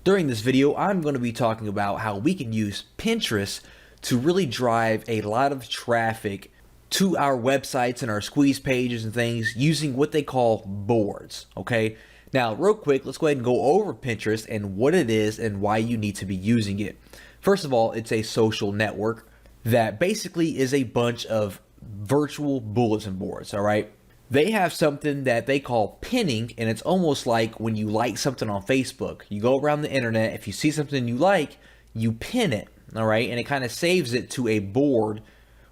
During this video, I'm going to be talking about how we can use Pinterest to really drive a lot of traffic to our websites and our squeeze pages and things using what they call boards, okay? Now, real quick, let's go ahead and go over Pinterest and what it is and why you need to be using it. First of all, it's a social network that basically is a bunch of virtual bulletin boards, all right? They have something that they call pinning, and it's almost like when you like something on Facebook. You go around the internet, if you see something you like, you pin it, all right? And it kind of saves it to a board,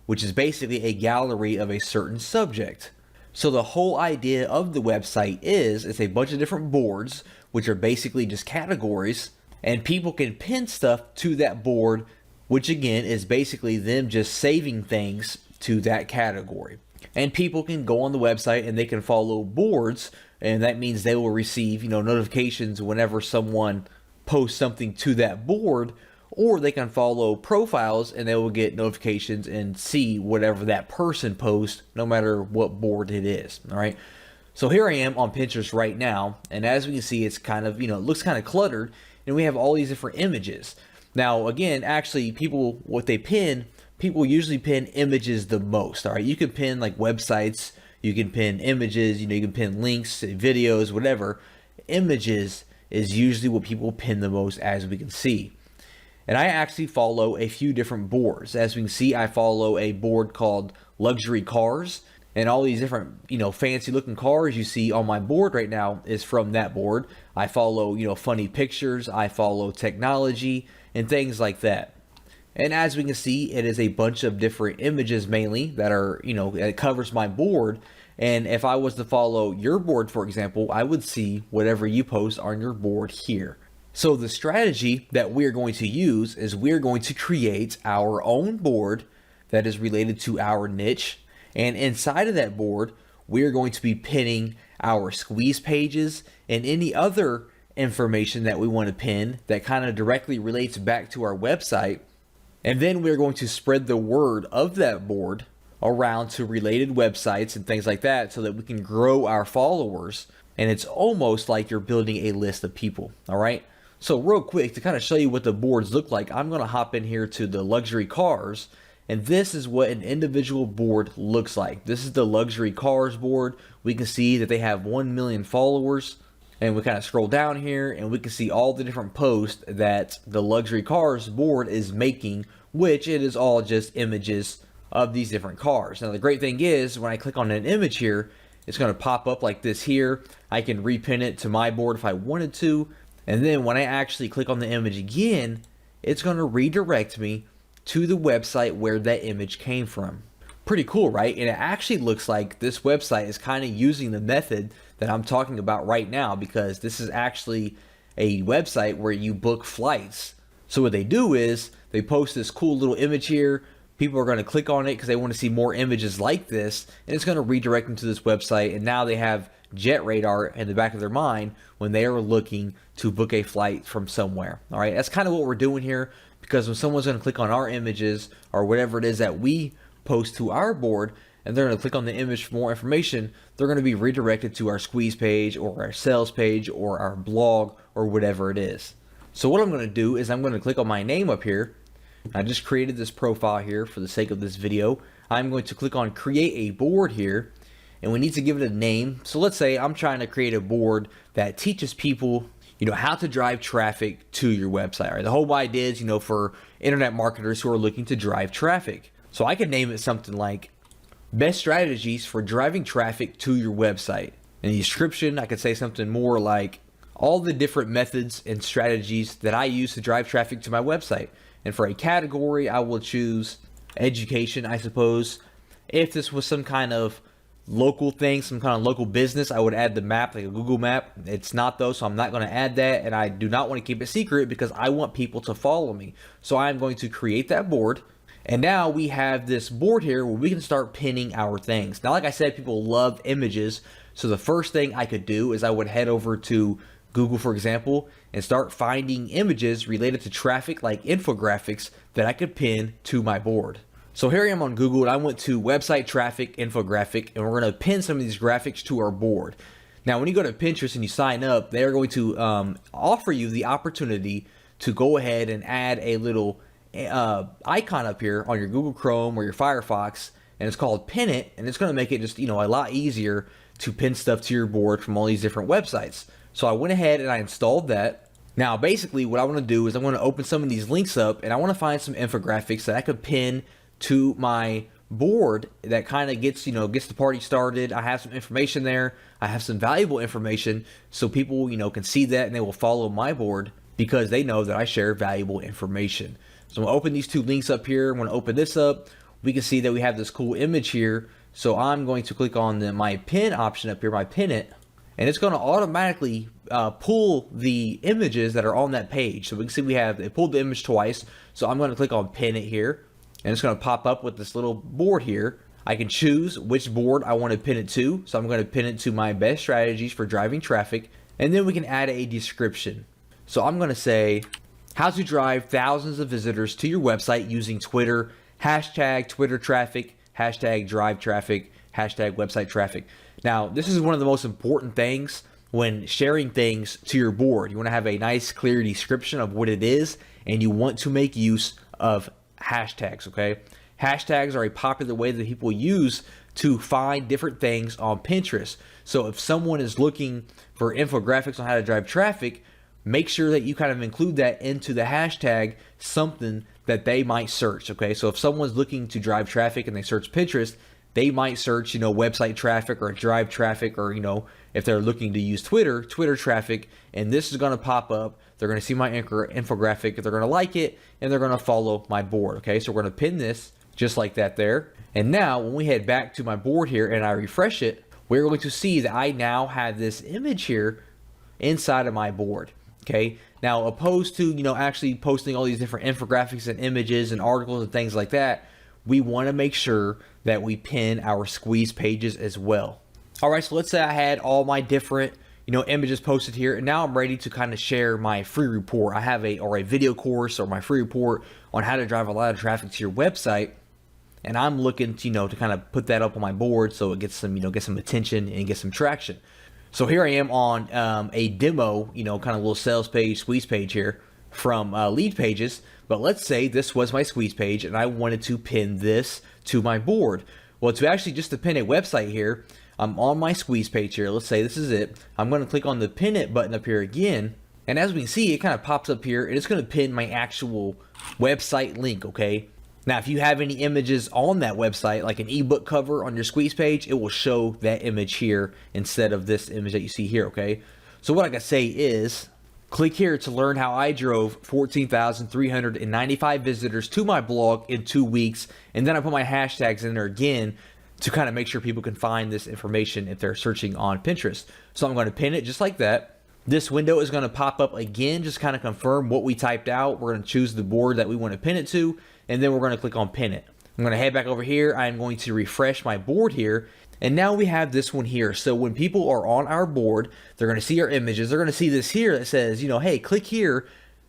which is basically a gallery of a certain subject. So the whole idea of the website is it's a bunch of different boards, which are basically just categories, and people can pin stuff to that board, which again is basically them just saving things to that category. And people can go on the website and they can follow boards, and that means they will receive, notifications whenever someone posts something to that board, or they can follow profiles and they will get notifications and see whatever that person posts, no matter what board it is. All right. So here I am on Pinterest right now, and as we can see, it's kind of, it looks kind of cluttered, and we have all these different images. Now, again, actually, what they pin, people usually pin images the most. All right, you can pin like websites, you can pin images, you can pin links, videos, whatever. Images is usually what people pin the most, as we can see. And I actually follow a few different boards. As we can see, I follow a board called Luxury Cars, and all these different, fancy looking cars you see on my board right now is from that board. I follow, funny pictures, I follow technology and things like that. And as we can see, it is a bunch of different images mainly that are, it covers my board. And if I was to follow your board, for example, I would see whatever you post on your board here. So the strategy that we're going to use is we're going to create our own board that is related to our niche. And inside of that board, we're going to be pinning our squeeze pages and any other information that we want to pin that kind of directly relates back to our website. And then we're going to spread the word of that board around to related websites and things like that so that we can grow our followers. And it's almost like you're building a list of people, all right? So real quick, to kind of show you what the boards look like, I'm going to hop in here to the Luxury Cars, and this is what an individual board looks like. This is the Luxury Cars board. We can see that they have 1 million followers, and we kind of scroll down here and we can see all the different posts that the Luxury Cars board is making, which it is all just images of these different cars. Now the great thing is when I click on an image here, it's going to pop up like this here. I can repin it to my board if I wanted to. And then when I actually click on the image again, it's going to redirect me to the website where that image came from. Pretty cool, right? And it actually looks like this website is kind of using the method that I'm talking about right now, because this is actually a website where you book flights. So what they do is they post this cool little image here. People are going to click on it because they want to see more images like this, and it's going to redirect them to this website. And now they have Jet Radar in the back of their mind when they are looking to book a flight from somewhere. All right, that's kind of what we're doing here, because when someone's going to click on our images or whatever it is that we post to our board, and they're going to click on the image for more information, they're going to be redirected to our squeeze page or our sales page or our blog or whatever it is. So what I'm going to do is I'm going to click on my name up here. I just created this profile here for the sake of this video. I'm going to click on create a board here, and we need to give it a name. So let's say I'm trying to create a board that teaches people, how to drive traffic to your website. Right? The whole idea is, for internet marketers who are looking to drive traffic. So I could name it something like best strategies for driving traffic to your website. In the description, I could say something more like all the different methods and strategies that I use to drive traffic to my website. And for a category, I will choose education, I suppose. If this was some kind of local thing, some kind of local business, I would add the map, like a Google map. It's not though, so I'm not going to add that, and I do not want to keep it secret because I want people to follow me. So I'm going to create that board, and now we have this board here where we can start pinning our things. Now, like I said, people love images, so the first thing I could do is I would head over to Google, for example, and start finding images related to traffic, like infographics, that I could pin to my board. So here I am on Google, and I went to website traffic infographic, and we're going to pin some of these graphics to our board. Now, when you go to Pinterest and you sign up, they're going to offer you the opportunity to go ahead and add a little icon up here on your Google Chrome or your Firefox, and it's called Pin It, and it's going to make it just, a lot easier to pin stuff to your board from all these different websites. So I went ahead and I installed that. Now, basically what I want to do is I want to open some of these links up, and I want to find some infographics that I could pin to my board that kind of gets the party started. I have some information there. I have some valuable information, so people can see that and they will follow my board because they know that I share valuable information. So I'm gonna open these two links up here. I'm gonna open this up. We can see that we have this cool image here. So I'm going to click on my pin option up here, my pin it, and it's going to automatically pull the images that are on that page. So we can see it pulled the image twice. So I'm going to click on pin it here, and it's going to pop up with this little board here. I can choose which board I want to pin it to. So I'm going to pin it to my best strategies for driving traffic, and then we can add a description. So I'm going to say how to drive thousands of visitors to your website using Twitter, hashtag Twitter traffic, hashtag drive traffic, hashtag website traffic. Now, this is one of the most important things when sharing things to your board. You want to have a nice, clear description of what it is, and you want to make use of hashtags, okay? Hashtags are a popular way that people use to find different things on Pinterest. So if someone is looking for infographics on how to drive traffic, make sure that you kind of include that into the hashtag, something that they might search, okay? So if someone's looking to drive traffic and they search Pinterest, they might search, website traffic or drive traffic, or, if they're looking to use Twitter traffic, and this is going to pop up. They're going to see my infographic, they're going to like it, and they're going to follow my board, okay? So we're going to pin this just like that there. And now when we head back to my board here and I refresh it, we're going to see that I now have this image here inside of my board. Okay, now opposed to actually posting all these different infographics and images and articles and things like that, we want to make sure that we pin our squeeze pages as well. All right, so let's say I had all my different images posted here, and now I'm ready to kind of share my free report. I have a video course or my free report on how to drive a lot of traffic to your website, and I'm looking to kind of put that up on my board so it gets some get some attention and get some traction. So here I am on a demo, kind of little sales page, squeeze page here from Lead Pages. But let's say this was my squeeze page and I wanted to pin this to my board. Well, to pin a website here, I'm on my squeeze page here. Let's say this is it. I'm going to click on the pin it button up here again. And as we can see, it kind of pops up here and it's going to pin my actual website link, okay? Now, if you have any images on that website, like an ebook cover on your squeeze page, it will show that image here instead of this image that you see here, okay? So what I can say is, click here to learn how I drove 14,395 visitors to my blog in 2 weeks, and then I put my hashtags in there again to kind of make sure people can find this information if they're searching on Pinterest. So I'm going to pin it just like that. This window is going to pop up again, just kind of confirm what we typed out. We're going to choose the board that we want to pin it to, and then we're going to click on pin it. I'm going to head back over here. I'm going to refresh my board here, and now we have this one here. So when people are on our board, they're going to see our images. They're going to see this here that says, hey, click here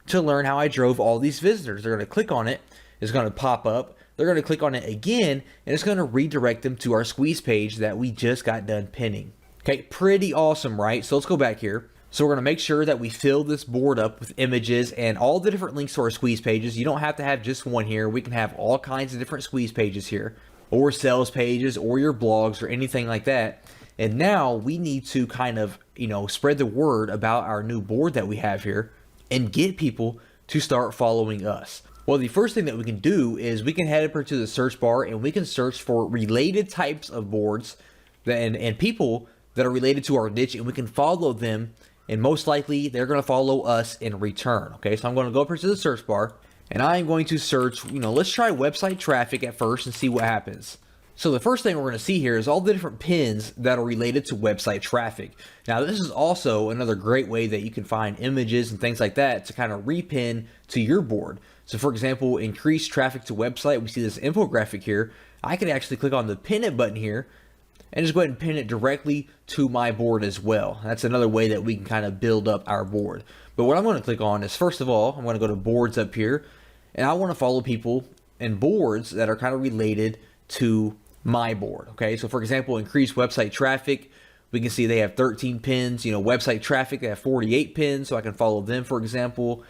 to learn how I drove all these visitors. They're going to click on it. It's going to pop up. They're going to click on it again, and it's going to redirect them to our squeeze page that we just got done pinning. Okay, pretty awesome, right? So let's go back here. So we're going to make sure that we fill this board up with images and all the different links to our squeeze pages. You don't have to have just one here. We can have all kinds of different squeeze pages here, or sales pages, or your blogs, or anything like that. And now we need to kind of, spread the word about our new board that we have here and get people to start following us. Well, the first thing that we can do is we can head over to the search bar and we can search for related types of boards and people that are related to our niche, and we can follow them. And most likely, they're going to follow us in return. Okay, so I'm going to go up here to the search bar, and I'm going to search, let's try website traffic at first and see what happens. So the first thing we're going to see here is all the different pins that are related to website traffic. Now, this is also another great way that you can find images and things like that to kind of repin to your board. So for example, increase traffic to website. We see this infographic here. I can actually click on the pin it button here and just go ahead and pin it directly to my board as well. That's another way that we can kind of build up our board. But what I'm going to click on is, first of all, I'm going to go to boards up here, and I want to follow people and boards that are kind of related to my board. Okay, so for example, increase website traffic. We can see they have 13 pins. Website traffic, they have 48 pins, so I can follow them, for example.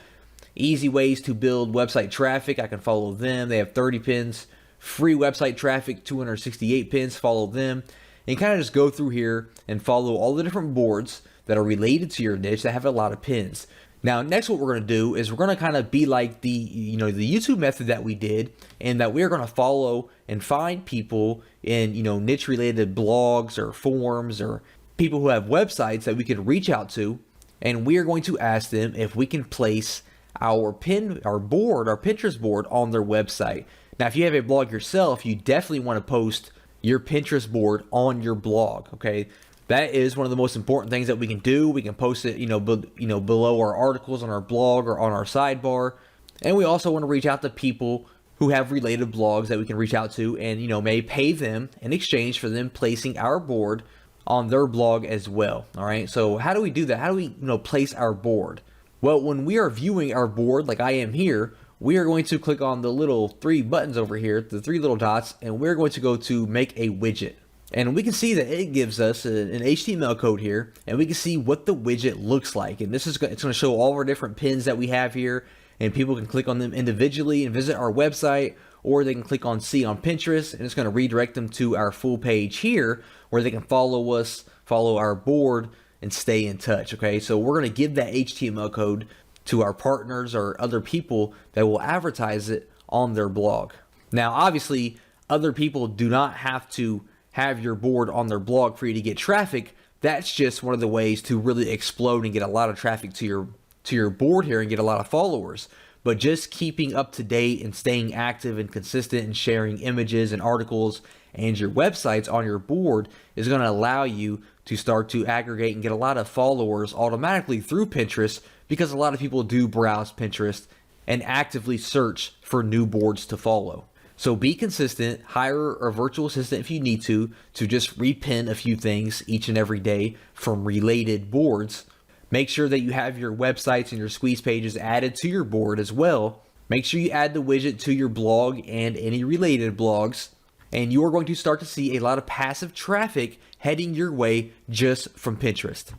Easy ways to build website traffic, I can follow them. They have 30 pins. Free website traffic, 268 pins, follow them. And kind of just go through here and follow all the different boards that are related to your niche that have a lot of pins. Now, next what we're going to do is we're going to kind of be like the YouTube method that we did, and that we're going to follow and find people in, niche related blogs or forums or people who have websites that we can reach out to, and we are going to ask them if we can place our Pinterest board on their website. Now, if you have a blog yourself, you definitely want to post your Pinterest board on your blog, okay? That is one of the most important things that we can do. We can post it, below our articles on our blog or on our sidebar. And we also want to reach out to people who have related blogs that we can reach out to and, may pay them in exchange for them placing our board on their blog as well, all right? So how do we do that? How do we, place our board? Well, when we are viewing our board, like I am here, we are going to click on the little 3 buttons over here, the 3 little dots, and we're going to go to make a widget. And we can see that it gives us an HTML code here, and we can see what the widget looks like. And it's going to show all our different pins that we have here, and people can click on them individually and visit our website, or they can click on see on Pinterest, and it's going to redirect them to our full page here, where they can follow us, follow our board, and stay in touch. Okay, so we're going to give that HTML code to our partners or other people that will advertise it on their blog. Now, obviously, other people do not have to have your board on their blog for you to get traffic. That's just one of the ways to really explode and get a lot of traffic to your board here and get a lot of followers. But just keeping up to date and staying active and consistent and sharing images and articles and your websites on your board is going to allow you to start to aggregate and get a lot of followers automatically through Pinterest, because a lot of people do browse Pinterest and actively search for new boards to follow. So be consistent, hire a virtual assistant if you need to just repin a few things each and every day from related boards. Make sure that you have your websites and your squeeze pages added to your board as well. Make sure you add the widget to your blog and any related blogs, and you are going to start to see a lot of passive traffic heading your way just from Pinterest.